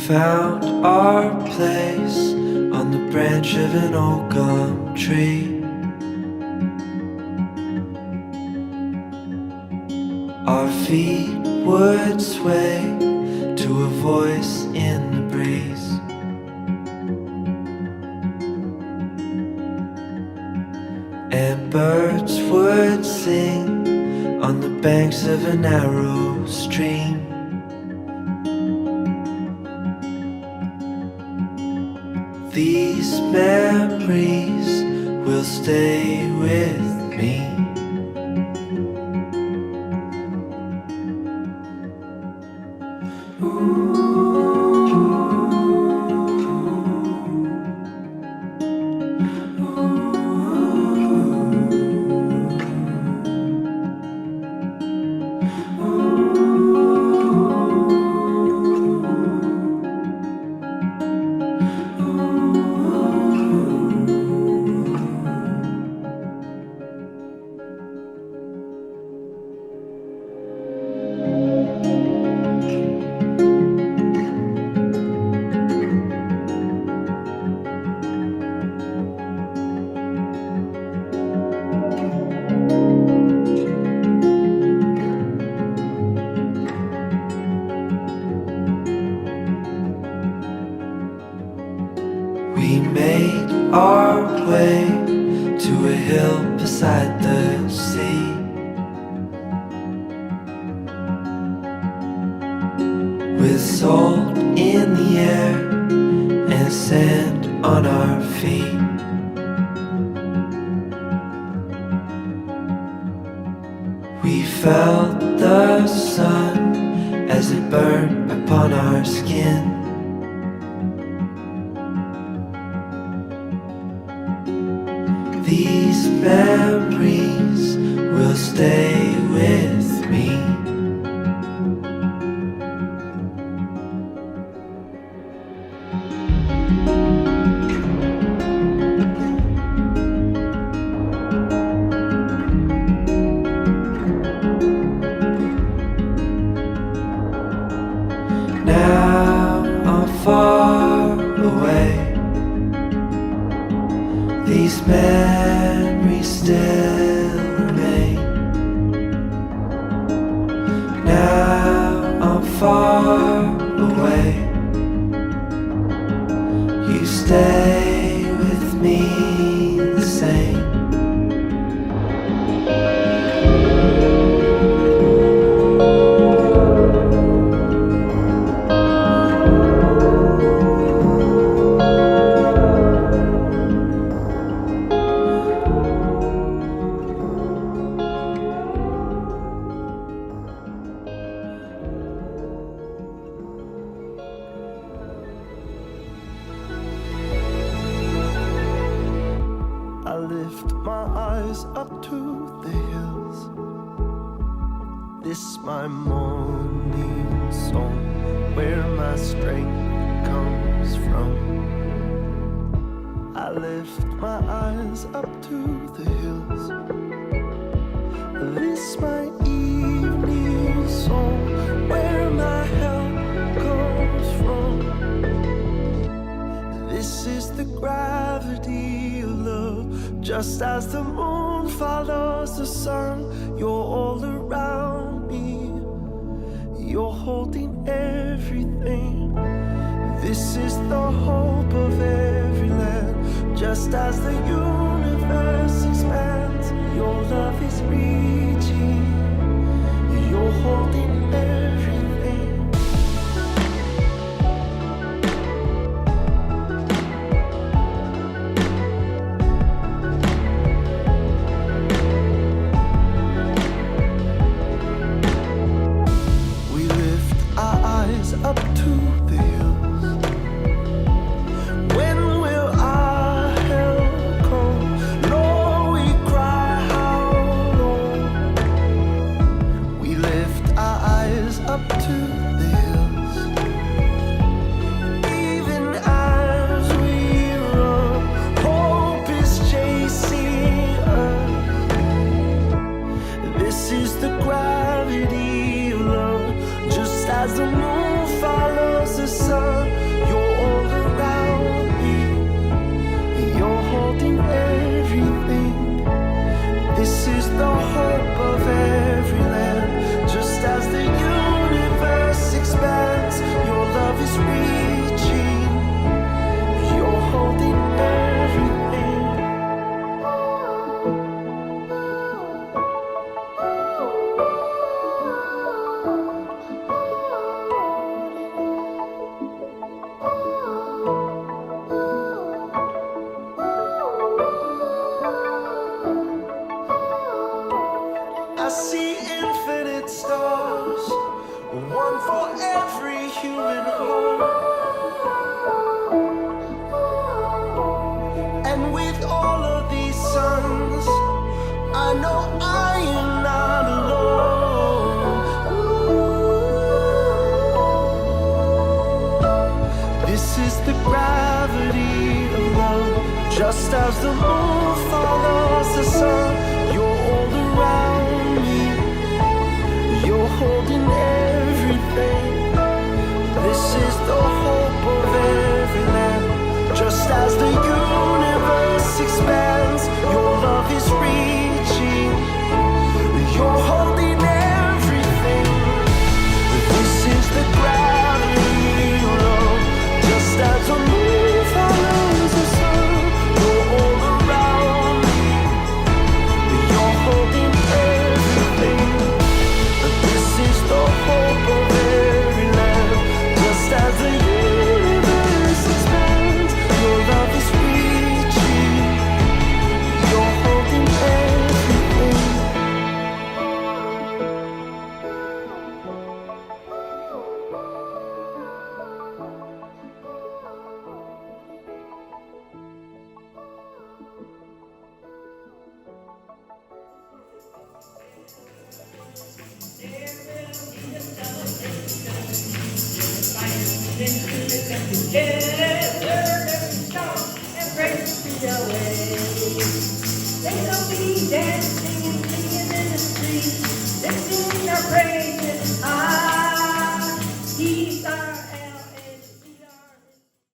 found our place on the branch of an old gum tree. Our feet would sway to a voice in the breeze. And birds would sing on the banks of a narrow stream. These memories will stay with me. We made our way to a hill beside the sea. With salt in the air and sand on our feet. We felt the sun as it burned upon our skin. These memories will stay with me. Now I'm far away. These memories still remain. Now I'm far away. You stay with me the same. I lift my eyes up to the hills. This my morning song, where my strength comes from. I lift my eyes up to the hills. This my evening song, where my help comes from. This is the gravity of love. Just as the moon follows the sun, you're all around me. You're holding everything. This is the hope of every land. Just as the universe expands, your love is reaching. You're holding everything. Up to the hills. When will our help come? I see infinite stars, one for every human heart. And with all of these suns, I know I am not alone. This is the gravity of love. Just as the moon follows the sun, you're all around me. You're holding everything. This is the hope of every land. Just as the universe expands, your love is reaching. You're holding everything. This is the gravity of love. Just as the moon follows the sun, you're all around me. You're holding everything. This is the hope of every land. Just as the universe expands, your love is reaching. You're holding everything. They'll be dancing and singing in the streets, lifting our praises high.